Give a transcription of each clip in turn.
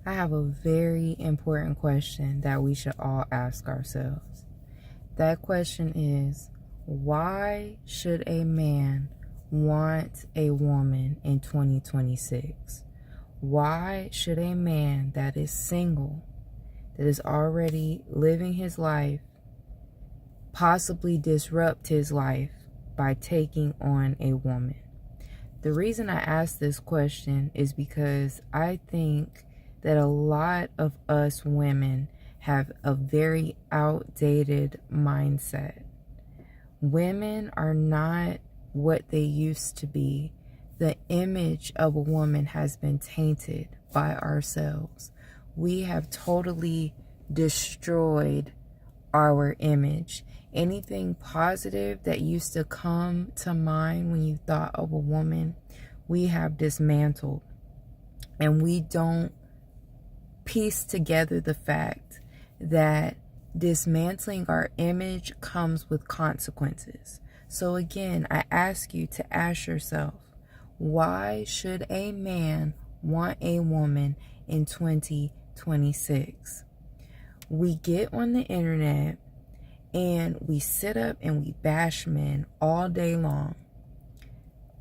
I have a very important question that we should all ask ourselves. That question is, why should a man want a woman in 2026? Why should a man that is single, that is already living his life, possibly disrupt his life by taking on a woman? The reason I ask this question is because I think that a lot of us women have a very outdated mindset. Women are not what they used to be. The image of a woman has been tainted by ourselves. We have totally destroyed our image. Anything positive that used to come to mind when you thought of a woman, we have dismantled. And we don't piece together the fact that dismantling our image comes with consequences. So again, I ask you to ask yourself, why should a man want a woman in 2026? We get on the internet and we sit up and we bash men all day long.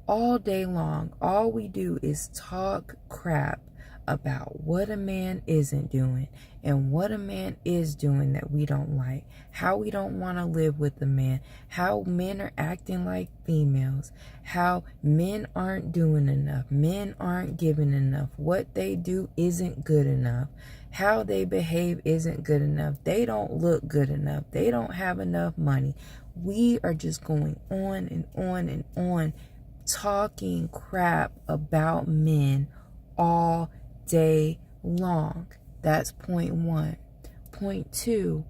All day long, all we do is talk crap about what a man isn't doing and what a man is doing that we don't like, how we don't want to live with a man, how men are acting like females, how men aren't doing enough, men aren't giving enough, what they do isn't good enough, how they behave isn't good enough, they don't look good enough, they don't have enough money. We are just going on and on and on, talking crap about men all day long. That's point one. Point two,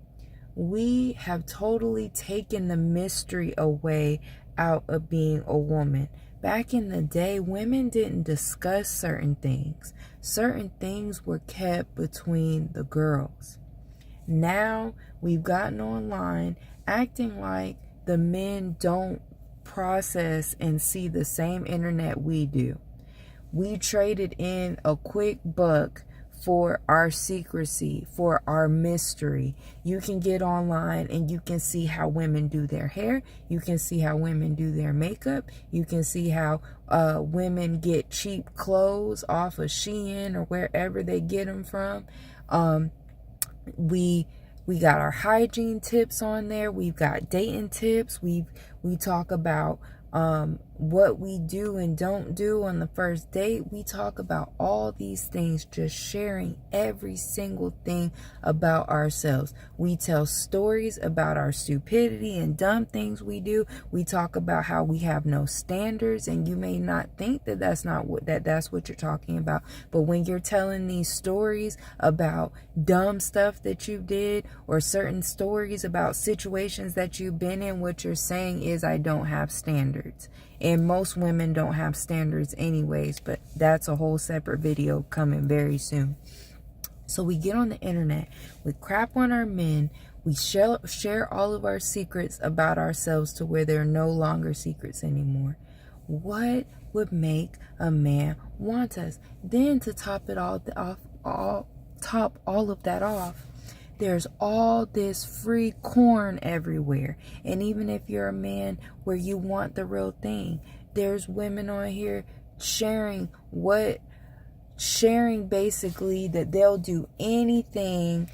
we have totally taken the mystery away out of being a woman. Back in the day, women didn't discuss certain things. Certain things were kept between the girls. Now we've gotten online acting like the men don't process and see the same internet we do. We traded in a quick buck for our secrecy, for our mystery. You can get online and you can see how women do their hair. You can see how women do their makeup. You can see how women get cheap clothes off of Shein or wherever they get them from. We got our hygiene tips on there. We've got dating tips. We talk about what we do and don't do on the first date. We talk about all these things, just sharing every single thing about ourselves. We tell stories about our stupidity and dumb things we do. We talk about how we have no standards, and you may not think that that's what you're talking about. But when you're telling these stories about dumb stuff that you did, or certain stories about situations that you've been in, what you're saying is, I don't have standards. And most women don't have standards anyways, but that's a whole separate video coming very soon. So we get on the internet, we crap on our men, we share all of our secrets about ourselves to where they're no longer secrets anymore. What would make a man want us? Then to top all of that off, there's all this free corn everywhere. And even if you're a man where you want the real thing, there's women on here sharing basically that they'll do anything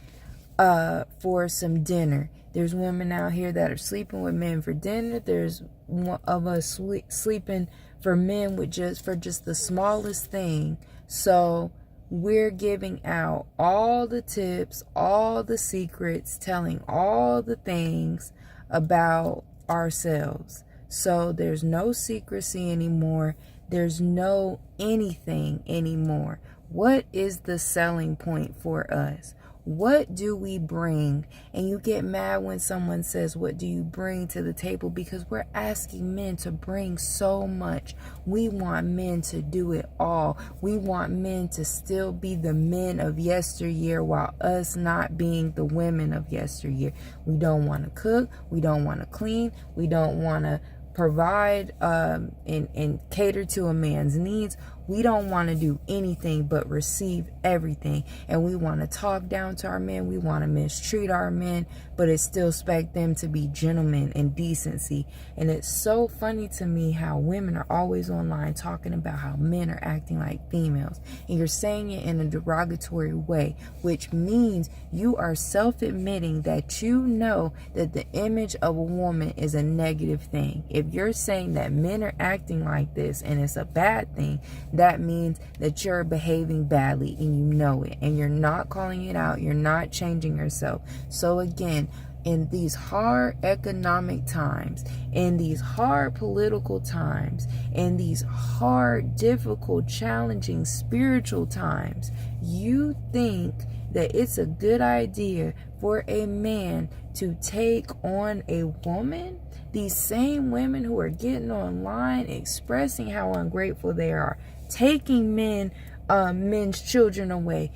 for some dinner. There's women out here that are sleeping with men for dinner. There's one of us sleeping for men with just the smallest thing. So we're giving out all the tips, all the secrets, telling all the things about ourselves. So there's no secrecy anymore. There's no anything anymore. What is the selling point for us? What do we bring? And you get mad when someone says, what do you bring to the table? Because we're asking men to bring so much. We want men to do it all. We want men to still be the men of yesteryear while us not being the women of yesteryear. We don't want to cook. We don't want to clean. We don't want to provide and cater to a man's needs. We don't want to do anything but receive everything. And we want to talk down to our men. We want to mistreat our men, but it still expect them to be gentlemen and decency. And it's so funny to me how women are always online talking about how men are acting like females. And you're saying it in a derogatory way, which means you are self-admitting that you know that the image of a woman is a negative thing. If you're saying that men are acting like this and it's a bad thing, that means that you're behaving badly and you know it, and you're not calling it out. You're not changing yourself. So again, in these hard economic times, in these hard political times, in these hard, difficult, challenging spiritual times, you think that it's a good idea for a man to take on a woman? These same women who are getting online expressing how ungrateful they are, taking men's children away,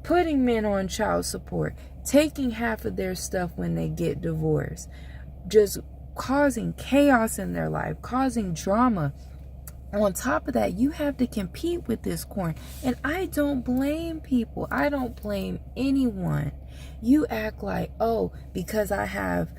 putting men on child support, taking half of their stuff when they get divorced, just causing chaos in their life, causing drama. On top of that, you have to compete with this corn. And I don't blame people. I don't blame anyone. You act like, oh, because I have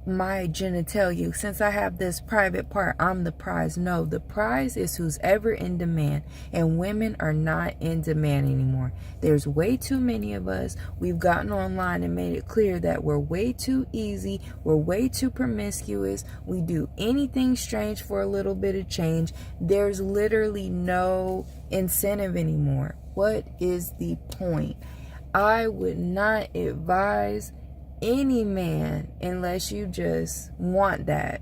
my genitalia, since I have this private part, I'm the prize. No, the prize is who's ever in demand, and women are not in demand anymore. There's way too many of us. We've gotten online and made it clear that we're way too easy, we're way too promiscuous, we do anything strange for a little bit of change. There's literally no incentive anymore. What is the point? I would not advise any man unless you just want that.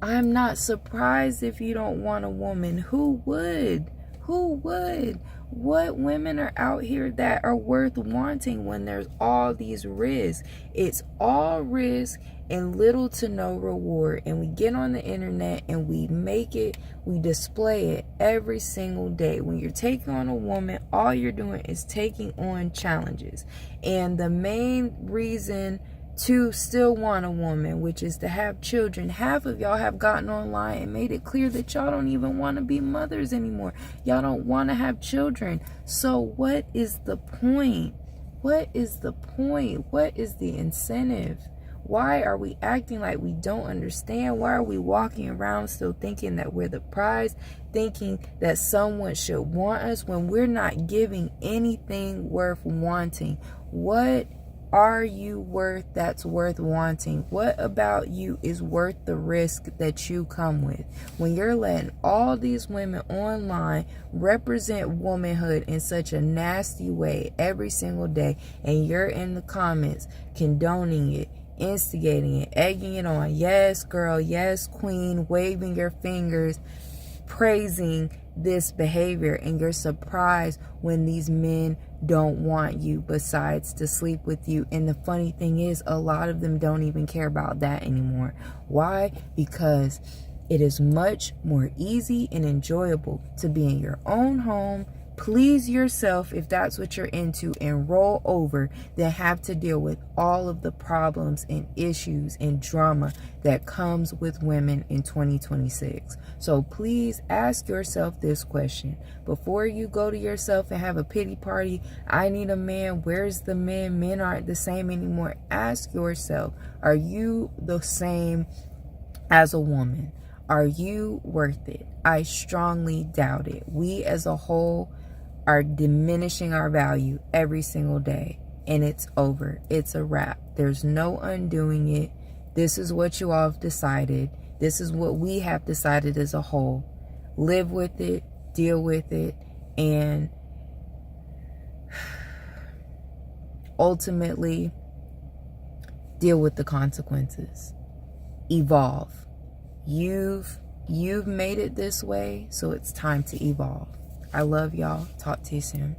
I'm not surprised if you don't want a woman. Who would? Who would? What women are out here that are worth wanting when there's all these risks? It's all risk and little to no reward. And we get on the internet and we make it, we display it every single day. When you're taking on a woman, all you're doing is taking on challenges. And the main reason to still want a woman, which is to have children, half of y'all have gotten online and made it clear that y'all don't even want to be mothers anymore. Y'all don't want to have children. So what is the point? What is the point? What is the incentive? Why are we acting like we don't understand? Why are we walking around still thinking that we're the prize, thinking that someone should want us when we're not giving anything worth wanting? What are you worth that's worth wanting? What about you is worth the risk that you come with? When you're letting all these women online represent womanhood in such a nasty way every single day, and you're in the comments condoning it, instigating it, egging it on, yes girl, yes queen, waving your fingers, praising this behavior, and you're surprised when these men don't want you besides to sleep with you. And the funny thing is, a lot of them don't even care about that anymore. Why? Because it is much more easy and enjoyable to be in your own home, please yourself if that's what you're into, and roll over than have to deal with all of the problems and issues and drama that comes with women in 2026. So please ask yourself this question before you go to yourself and have a pity party. I need a man. Where's the men? Men aren't the same anymore. Ask yourself, are you the same as a woman? Are you worth it? I strongly doubt it. We as a whole are diminishing our value every single day, and it's over. It's a wrap. There's no undoing it. This is what you all have decided. This is what we have decided as a whole. Live with it, deal with it, and ultimately deal with the consequences. Evolve. You've made it this way, so it's time to evolve. I love y'all. Talk to you soon.